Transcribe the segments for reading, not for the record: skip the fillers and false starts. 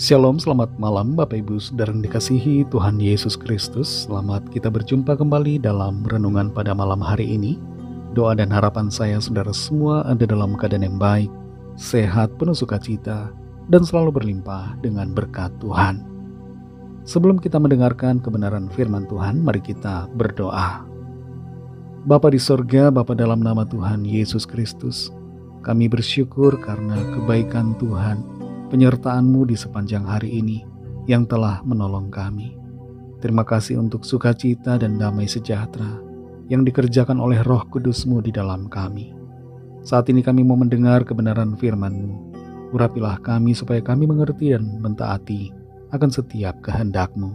Shalom, selamat malam Bapak Ibu Saudara yang dikasihi Tuhan Yesus Kristus. Selamat kita berjumpa kembali dalam renungan pada malam hari ini. Doa dan harapan saya saudara semua ada dalam keadaan yang baik, sehat, penuh sukacita, dan selalu berlimpah dengan berkat Tuhan. Sebelum kita mendengarkan kebenaran firman Tuhan, mari kita berdoa. Bapa di sorga, Bapa dalam nama Tuhan Yesus Kristus, kami bersyukur karena kebaikan Tuhan, penyertaan-Mu di sepanjang hari ini yang telah menolong kami. Terima kasih untuk sukacita dan damai sejahtera yang dikerjakan oleh Roh Kudus-Mu di dalam kami. Saat ini kami mau mendengar kebenaran firman-Mu. Urapilah kami supaya kami mengerti dan mentaati akan setiap kehendak-Mu.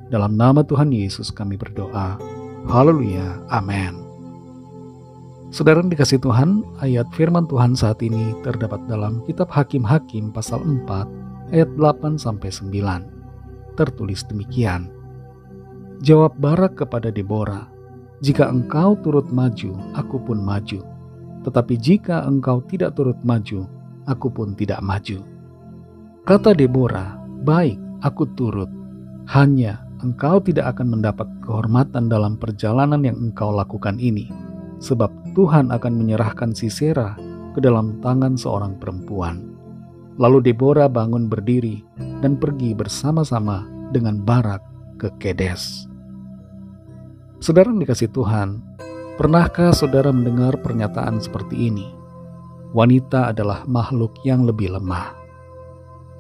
Dalam nama Tuhan Yesus kami berdoa. Haleluya. Amin. Saudara yang dikasih Tuhan, ayat firman Tuhan saat ini terdapat dalam kitab Hakim-Hakim pasal 4 ayat 8-9. Tertulis demikian. Jawab Barak kepada Deborah, jika engkau turut maju, aku pun maju. Tetapi jika engkau tidak turut maju, aku pun tidak maju. Kata Deborah, baik, aku turut. Hanya engkau tidak akan mendapat kehormatan dalam perjalanan yang engkau lakukan ini. Sebab Tuhan akan menyerahkan Sisera ke dalam tangan seorang perempuan. Lalu Deborah bangun berdiri dan pergi bersama-sama dengan Barak ke Kedes. Saudara yang dikasih Tuhan, pernahkah saudara mendengar pernyataan seperti ini? Wanita adalah makhluk yang lebih lemah.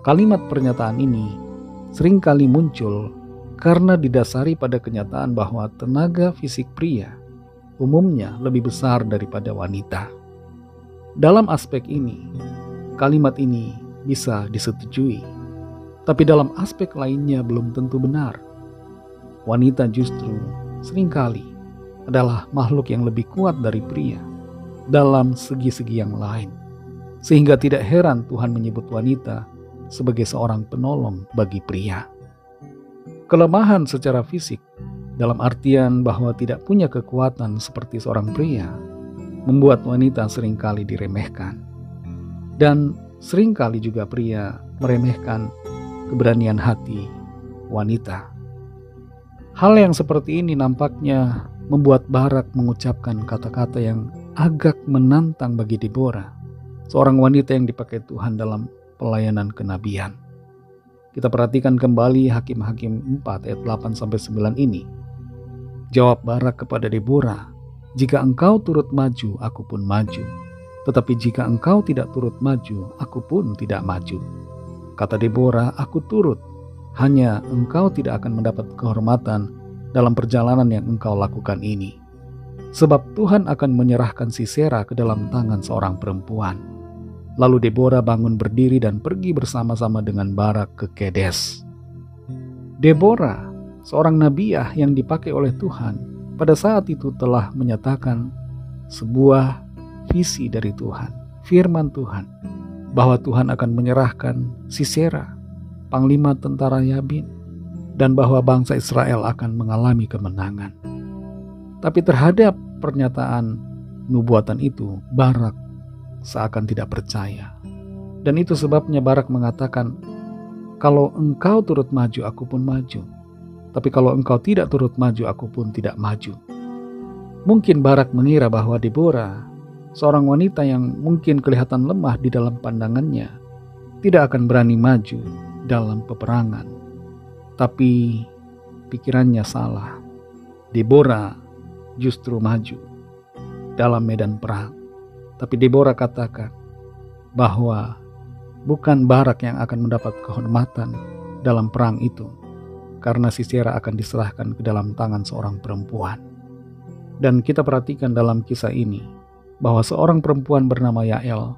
Kalimat pernyataan ini seringkali muncul karena didasari pada kenyataan bahwa tenaga fisik pria umumnya lebih besar daripada wanita. Dalam aspek ini, kalimat ini bisa disetujui, tapi dalam aspek lainnya belum tentu benar. Wanita justru seringkali adalah makhluk yang lebih kuat dari pria dalam segi-segi yang lain, sehingga tidak heran Tuhan menyebut wanita sebagai seorang penolong bagi pria. Kelemahan secara fisik dalam artian bahwa tidak punya kekuatan seperti seorang pria, membuat wanita seringkali diremehkan. Dan seringkali juga pria meremehkan keberanian hati wanita. Hal yang seperti ini nampaknya membuat Barak mengucapkan kata-kata yang agak menantang bagi Deborah, seorang wanita yang dipakai Tuhan dalam pelayanan kenabian. Kita perhatikan kembali Hakim-Hakim 4 ayat 8-9 ini. Jawab Barak kepada Deborah, jika engkau turut maju, aku pun maju. Tetapi jika engkau tidak turut maju, aku pun tidak maju. Kata Deborah, aku turut. Hanya engkau tidak akan mendapat kehormatan dalam perjalanan yang engkau lakukan ini. Sebab Tuhan akan menyerahkan Sisera ke dalam tangan seorang perempuan. Lalu Deborah bangun berdiri dan pergi bersama-sama dengan Barak ke Kedes. Deborah, seorang nabiah yang dipakai oleh Tuhan, pada saat itu telah menyatakan sebuah visi dari Tuhan, firman Tuhan, bahwa Tuhan akan menyerahkan Sisera, panglima tentara Yabin, dan bahwa bangsa Israel akan mengalami kemenangan. Tapi terhadap pernyataan nubuatan itu, Barak seakan tidak percaya. Dan itu sebabnya Barak mengatakan, kalau engkau turut maju, aku pun maju. Tapi kalau engkau tidak turut maju, aku pun tidak maju. Mungkin Barak mengira bahwa Deborah, seorang wanita yang mungkin kelihatan lemah di dalam pandangannya, tidak akan berani maju dalam peperangan. Tapi pikirannya salah. Deborah justru maju dalam medan perang. Tapi Deborah katakan bahwa bukan Barak yang akan mendapat kehormatan dalam perang itu, karena Sisera akan diserahkan ke dalam tangan seorang perempuan. Dan kita perhatikan dalam kisah ini, bahwa seorang perempuan bernama Yael,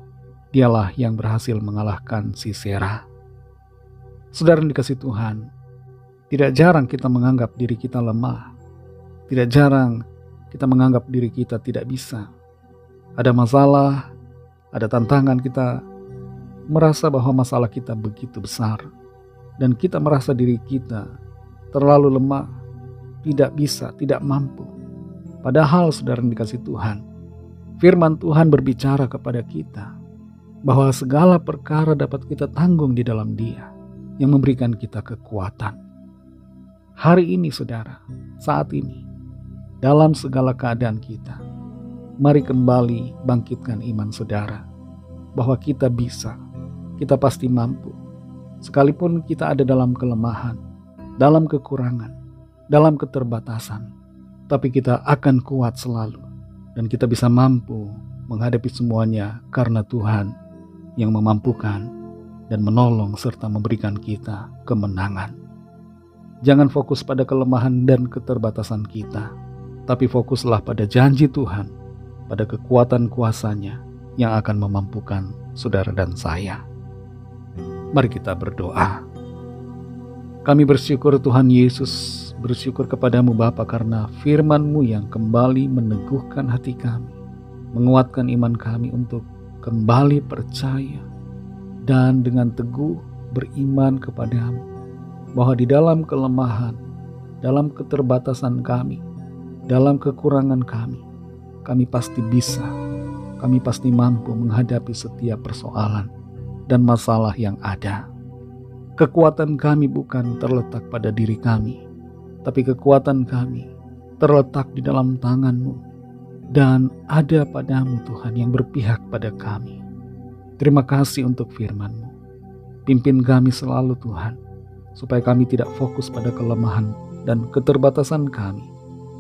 dialah yang berhasil mengalahkan Sisera. Saudara yang dikasih Tuhan, tidak jarang kita menganggap diri kita lemah. Tidak jarang kita menganggap diri kita tidak bisa. Ada masalah, ada tantangan, kita merasa bahwa masalah kita begitu besar. Dan kita merasa diri kita terlalu lemah, tidak bisa, tidak mampu. Padahal saudara yang dikasih Tuhan, firman Tuhan berbicara kepada kita bahwa segala perkara dapat kita tanggung di dalam Dia. yang memberikan kita kekuatan. Hari ini saudara, saat ini, dalam segala keadaan kita, mari kembali bangkitkan iman saudara, bahwa kita bisa, kita pasti mampu. Sekalipun kita ada dalam kelemahan, dalam kekurangan, dalam keterbatasan, tapi kita akan kuat selalu. Dan kita bisa mampu menghadapi semuanya karena Tuhan yang memampukan dan menolong serta memberikan kita kemenangan. Jangan fokus pada kelemahan dan keterbatasan kita, tapi fokuslah pada janji Tuhan, pada kekuatan kuasa-Nya yang akan memampukan saudara dan saya. Mari kita berdoa. Kami bersyukur Tuhan Yesus, bersyukur kepadamu Bapa karena firman-Mu yang kembali meneguhkan hati kami, menguatkan iman kami untuk kembali percaya dan dengan teguh beriman kepadamu, bahwa di dalam kelemahan, dalam keterbatasan kami, dalam kekurangan kami pasti bisa, kami pasti mampu menghadapi setiap persoalan dan masalah yang ada. Kekuatan kami bukan terletak pada diri kami, tapi kekuatan kami terletak di dalam tangan-Mu dan ada padamu Tuhan yang berpihak pada kami. Terima kasih untuk firman-Mu. Pimpin kami selalu Tuhan, supaya kami tidak fokus pada kelemahan dan keterbatasan kami,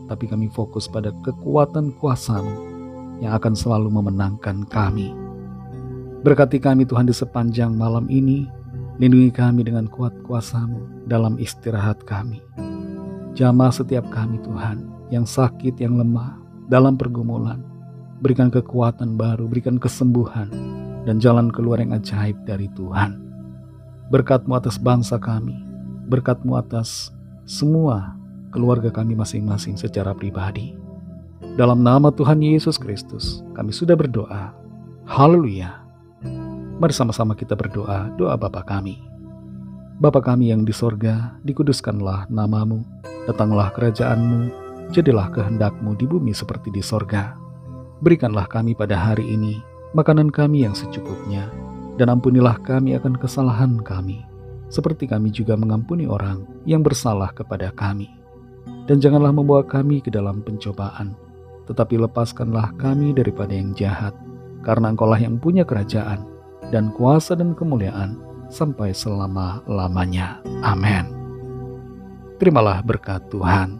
tapi kami fokus pada kekuatan kuasa-Mu yang akan selalu memenangkan kami. Berkati kami Tuhan di sepanjang malam ini, lindungi kami dengan kuat kuasa-Mu dalam istirahat kami. Jamah setiap kami Tuhan yang sakit, yang lemah, dalam pergumulan. Berikan kekuatan baru, berikan kesembuhan, dan jalan keluar yang ajaib dari Tuhan. Berkat-Mu atas bangsa kami, berkat-Mu atas semua keluarga kami masing-masing secara pribadi. Dalam nama Tuhan Yesus Kristus, kami sudah berdoa. Haleluya. Mari sama-sama kita berdoa, doa Bapa kami. Bapa kami yang di sorga, dikuduskanlah nama-Mu, datanglah kerajaan-Mu, jadilah kehendak-Mu di bumi seperti di sorga. Berikanlah kami pada hari ini makanan kami yang secukupnya, dan ampunilah kami akan kesalahan kami, seperti kami juga mengampuni orang yang bersalah kepada kami. Dan janganlah membawa kami ke dalam pencobaan, tetapi lepaskanlah kami daripada yang jahat, karena Engkau-lah yang punya kerajaan, dan kuasa dan kemuliaan sampai selama-lamanya. Amin. Terimalah berkat Tuhan.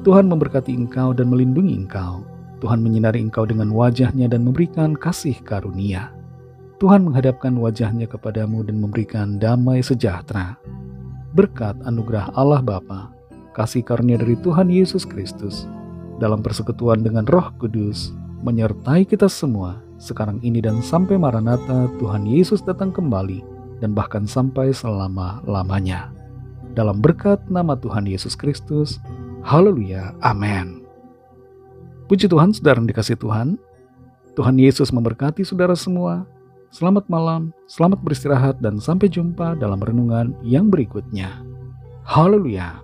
Tuhan memberkati engkau dan melindungi engkau. Tuhan menyinari engkau dengan wajah-Nya dan memberikan kasih karunia. Tuhan menghadapkan wajah-Nya kepadamu dan memberikan damai sejahtera. Berkat anugerah Allah Bapa, kasih karunia dari Tuhan Yesus Kristus, dalam persekutuan dengan Roh Kudus, menyertai kita semua, sekarang ini dan sampai Maranatha Tuhan Yesus datang kembali, dan bahkan sampai selama-lamanya. Dalam berkat nama Tuhan Yesus Kristus, haleluya, amin. Puji Tuhan, saudara yang dikasihi Tuhan. Tuhan Yesus memberkati saudara semua. Selamat malam, selamat beristirahat, dan sampai jumpa dalam renungan yang berikutnya. Haleluya.